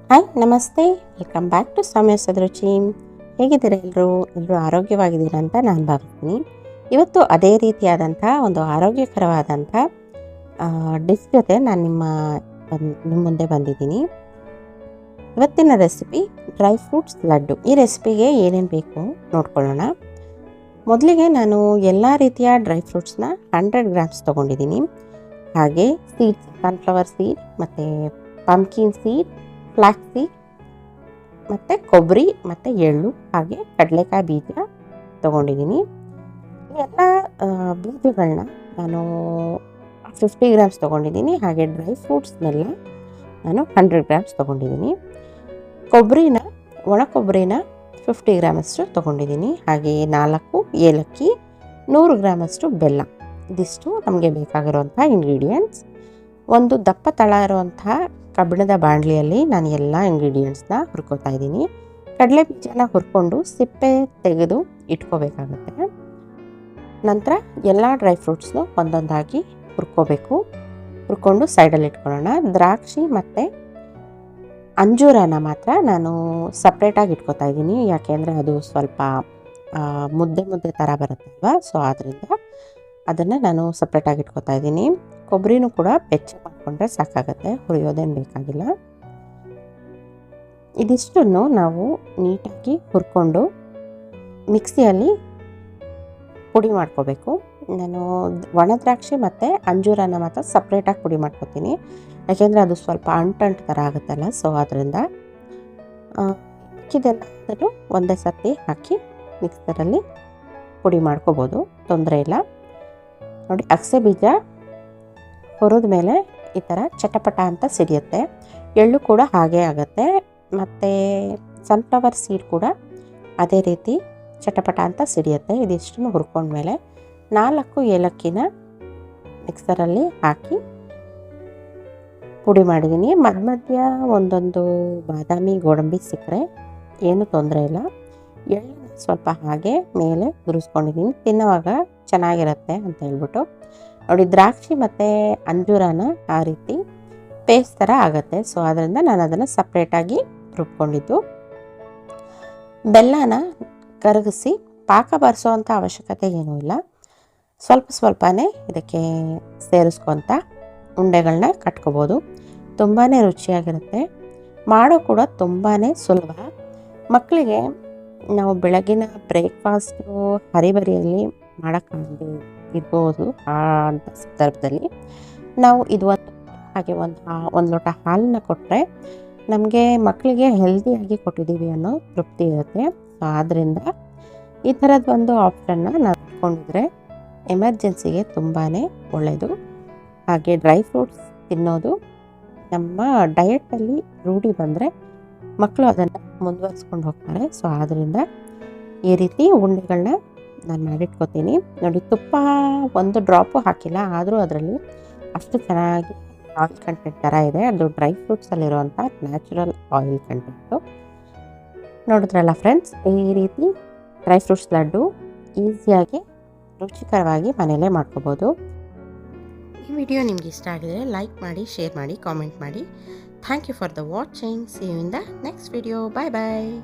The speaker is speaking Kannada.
ಹಾಯ್ ನಮಸ್ತೆ, ವೆಲ್ಕಮ್ ಬ್ಯಾಕ್ ಟು ಸೌಮ್ಯಸ್ ರುಚಿ. ಹೇಗಿದ್ದೀರಾ ಎಲ್ಲರೂ ಆರೋಗ್ಯವಾಗಿದ್ದೀರಾ ಅಂತ ನಾನು ಭಾವಿಸ್ತೀನಿ. ಇವತ್ತು ಅದೇ ರೀತಿಯಾದಂಥ ಒಂದು ಆರೋಗ್ಯಕರವಾದಂಥ ಡಿಶ್ ಜೊತೆ ನಾನು ನಿಮ್ಮ ಮುಂದೆ ಬಂದಿದ್ದೀನಿ. ಇವತ್ತಿನ ರೆಸಿಪಿ ಡ್ರೈ ಫ್ರೂಟ್ಸ್ ಲಡ್ಡು. ಈ ರೆಸಿಪಿಗೆ ಏನೇನು ಬೇಕು ನೋಡ್ಕೊಳ್ಳೋಣ. ಮೊದಲಿಗೆ ನಾನು ಎಲ್ಲ ರೀತಿಯ ಡ್ರೈ ಫ್ರೂಟ್ಸ್ನ 100 ಗ್ರಾಮ್ಸ್ ತೊಗೊಂಡಿದ್ದೀನಿ. ಹಾಗೆ ಸೀಡ್ಸ್, ಸನ್ಫ್ಲವರ್ ಸೀಡ್ ಮತ್ತು ಪಂಪ್ಕಿನ್ ಸೀಡ್, ಫ್ಲಾಕ್ಸ್ ಸೀಡ್ ಮತ್ತು ಕೊಬ್ಬರಿ ಮತ್ತು ಎಳ್ಳು, ಹಾಗೆ ಕಡಲೆಕಾಯಿ ಬೀಜ ತೊಗೊಂಡಿದ್ದೀನಿ. ಈ ಎಲ್ಲ ಬೀಜಗಳನ್ನ ನಾನು 50 ಗ್ರಾಮ್ಸ್ ತೊಗೊಂಡಿದ್ದೀನಿ. ಹಾಗೆ ಡ್ರೈ ಫ್ರೂಟ್ಸ್ನೆಲ್ಲ ನಾನು 100 ಗ್ರಾಮ್ಸ್ ತೊಗೊಂಡಿದ್ದೀನಿ. ಒಣ ಕೊಬ್ಬರಿನ 50 ಗ್ರಾಮಷ್ಟು ತೊಗೊಂಡಿದ್ದೀನಿ. ಹಾಗೆ 4 ಏಲಕ್ಕಿ, 100 ಗ್ರಾಮಷ್ಟು ಬೆಲ್ಲ. ಇದಿಷ್ಟು ನಮಗೆ ಬೇಕಾಗಿರುವಂಥ ಇಂಗ್ರೀಡಿಯೆಂಟ್ಸ್. ಒಂದು ದಪ್ಪ ತಳ ಇರುವಂತಹ ಕಬ್ಬಿಣದ ಬಾಣಲಿಯಲ್ಲಿ ನಾನು ಎಲ್ಲ ಇಂಗ್ರೀಡಿಯೆಂಟ್ಸ್ನ ಹುರ್ಕೋತಾ ಇದ್ದೀನಿ. ಕಡಲೆ ಬೀಜನ ಹುರ್ಕೊಂಡು ಸಿಪ್ಪೆ ತೆಗೆದು ಇಟ್ಕೋಬೇಕಾಗುತ್ತೆ. ನಂತರ ಎಲ್ಲ ಡ್ರೈ ಫ್ರೂಟ್ಸ್ನು ಒಂದೊಂದಾಗಿ ಹುರ್ಕೊಂಡು ಸೈಡಲ್ಲಿ ಇಟ್ಕೊಳ್ಳೋಣ. ದ್ರಾಕ್ಷಿ ಮತ್ತು ಅಂಜೂರನ ಮಾತ್ರ ನಾನು ಸಪ್ರೇಟಾಗಿ ಇಟ್ಕೋತಾ ಇದ್ದೀನಿ. ಯಾಕೆಂದರೆ ಅದು ಸ್ವಲ್ಪ ಮುದ್ದೆ ಥರ ಬರುತ್ತಲ್ವ, ಸೊ ಆದ್ದರಿಂದ ಅದನ್ನು ನಾನು ಸಪ್ರೇಟಾಗಿ ಇಟ್ಕೋತಾ ಇದ್ದೀನಿ. ಕೊಬ್ಬರಿನೂ ಕೂಡ ಬೆಚ್ಚ ಮಾಡಿಕೊಂಡ್ರೆ ಸಾಕಾಗತ್ತೆ, ಹುರಿಯೋದೇನು ಬೇಕಾಗಿಲ್ಲ. ಇದಿಷ್ಟನ್ನು ನಾವು ನೀಟಾಗಿ ಹುರ್ಕೊಂಡು ಮಿಕ್ಸಿಯಲ್ಲಿ ಪುಡಿ ಮಾಡ್ಕೋಬೇಕು. ನಾನು ಒಣ ದ್ರಾಕ್ಷಿ ಮತ್ತು ಅಂಜೂರನ ಮಾತ್ರ ಸಪ್ರೇಟಾಗಿ ಪುಡಿ ಮಾಡ್ಕೋತೀನಿ. ಯಾಕೆಂದರೆ ಅದು ಸ್ವಲ್ಪ ಅಂಟು ಥರ ಆಗುತ್ತಲ್ಲ, ಸೊ ಅದರಿಂದ ಇದೆಲ್ಲದನ್ನು ಒಂದೇ ಸರ್ತಿ ಹಾಕಿ ಮಿಕ್ಸರಲ್ಲಿ ಪುಡಿ ಮಾಡ್ಕೋಬೋದು, ತೊಂದರೆ ಇಲ್ಲ. ನೋಡಿ, ಅಗಸೆ ಬೀಜ ಹುರಿದ ಮೇಲೆ ಈ ಥರ ಚಟಪಟ ಅಂತ ಸಿಡಿಯುತ್ತೆ. ಎಳ್ಳು ಕೂಡ ಹಾಗೇ ಆಗುತ್ತೆ. ಮತ್ತು ಸನ್ಫ್ಲವರ್ ಸೀಡ್ ಕೂಡ ಅದೇ ರೀತಿ ಚಟಪಟ ಅಂತ ಸಿಡಿಯುತ್ತೆ. ಇದಿಷ್ಟನ್ನು ಹುರ್ಕೊಂಡ್ಮೇಲೆ 4 ಏಲಕ್ಕಿನ ಮಿಕ್ಸರಲ್ಲಿ ಹಾಕಿ ಪುಡಿ ಮಾಡಿದ್ದೀನಿ. ಮಧ್ಯ ಒಂದೊಂದು ಬಾದಾಮಿ, ಗೋಡಂಬಿ ಸಿಕ್ಕರೆ ಏನೂ ತೊಂದರೆ ಇಲ್ಲ. ಎಳ್ಳನ್ನು ಸ್ವಲ್ಪ ಹಾಗೆ ಮೇಲೆ ಉರಿಸ್ಕೊಂಡಿದ್ದೀನಿ, ತಿನ್ನುವಾಗ ಚೆನ್ನಾಗಿರುತ್ತೆ ಅಂತ ಹೇಳ್ಬಿಟ್ಟು. ನೋಡಿ, ದ್ರಾಕ್ಷಿ ಮತ್ತು ಅಂಜೂರನ ಆ ರೀತಿ ಪೇಸ್ಟ್ ಥರ ಆಗುತ್ತೆ, ಸೊ ಅದರಿಂದ ನಾನು ಅದನ್ನು ಸಪ್ರೇಟಾಗಿ ರುಬ್ಕೊಂಡಿದ್ದು. ಬೆಲ್ಲನ ಕರಗಿಸಿ ಪಾಕ ಬರೆಸೋವಂಥ ಅವಶ್ಯಕತೆ ಏನೂ ಇಲ್ಲ. ಸ್ವಲ್ಪನೇ ಇದಕ್ಕೆ ಸೇರಿಸ್ಕೊತ ಉಂಡೆಗಳನ್ನ ಕಟ್ಕೋಬೋದು. ತುಂಬಾ ರುಚಿಯಾಗಿರುತ್ತೆ, ಮಾಡೋ ಕೂಡ ತುಂಬಾ ಸುಲಭ. ಮಕ್ಕಳಿಗೆ ನಾವು ಬೆಳಗಿನ ಬ್ರೇಕ್ಫಾಸ್ಟು ಹರಿಬರಿಯಲ್ಲಿ ಮಾಡೋಕ್ಕಾಗದೆ ಇರ್ಬೋದು ಅಂತ ಸಂದರ್ಭದಲ್ಲಿ ನಾವು ಇದು ಹಾಗೆ ಒಂದು ಲೋಟ ಹಾಲನ್ನ ಕೊಟ್ಟರೆ ನಮಗೆ ಮಕ್ಕಳಿಗೆ ಹೆಲ್ದಿಯಾಗಿ ಕೊಟ್ಟಿದ್ದೀವಿ ಅನ್ನೋ ತೃಪ್ತಿ ಇರುತ್ತೆ. ಸೊ ಆದ್ದರಿಂದ ಈ ಥರದ ಒಂದು ಆಪ್ಷನ್ನ ನಾವು ಇಟ್ಕೊಂಡಿದ್ರೆ ಎಮರ್ಜೆನ್ಸಿಗೆ ತುಂಬಾ ಒಳ್ಳೆಯದು. ಹಾಗೆ ಡ್ರೈ ಫ್ರೂಟ್ಸ್ ತಿನ್ನೋದು ನಮ್ಮ ಡಯೆಟಲ್ಲಿ ರೂಢಿ ಬಂದರೆ ಮಕ್ಕಳು ಅದನ್ನು ಮುಂದುವರಿಸ್ಕೊಂಡು ಹೋಗ್ತಾರೆ. ಸೊ ಆದ್ದರಿಂದ ಈ ರೀತಿ ಉಂಡೆಗಳನ್ನ ನಾನು ಮಾಡಿಟ್ಕೋತೀನಿ. ನೋಡಿ, ತುಪ್ಪ ಒಂದು ಡ್ರಾಪು ಹಾಕಿಲ್ಲ, ಆದರೂ ಅದರಲ್ಲಿ ಅಷ್ಟು ಚೆನ್ನಾಗಿ ಆಯಿಲ್ ಕಂಟೆಂಟ್ ಥರ ಇದೆ. ಅದು ಡ್ರೈ ಫ್ರೂಟ್ಸಲ್ಲಿರುವಂಥ ನ್ಯಾಚುರಲ್ ಆಯಿಲ್ ಕಂಟೆಂಟು. ನೋಡಿದ್ರಲ್ಲ ಫ್ರೆಂಡ್ಸ್, ಈ ರೀತಿ ಡ್ರೈ ಫ್ರೂಟ್ಸ್ ಲಡ್ಡು ಈಸಿಯಾಗಿ ರುಚಿಕರವಾಗಿ ಮನೆಯಲ್ಲೇ ಮಾಡ್ಕೋಬೋದು. ಈ ವಿಡಿಯೋ ನಿಮ್ಗೆ ಇಷ್ಟ ಆಗಿದರೆ ಲೈಕ್ ಮಾಡಿ, ಶೇರ್ ಮಾಡಿ, ಕಾಮೆಂಟ್ ಮಾಡಿ. Thank you for the watching. See you in the next video. Bye bye.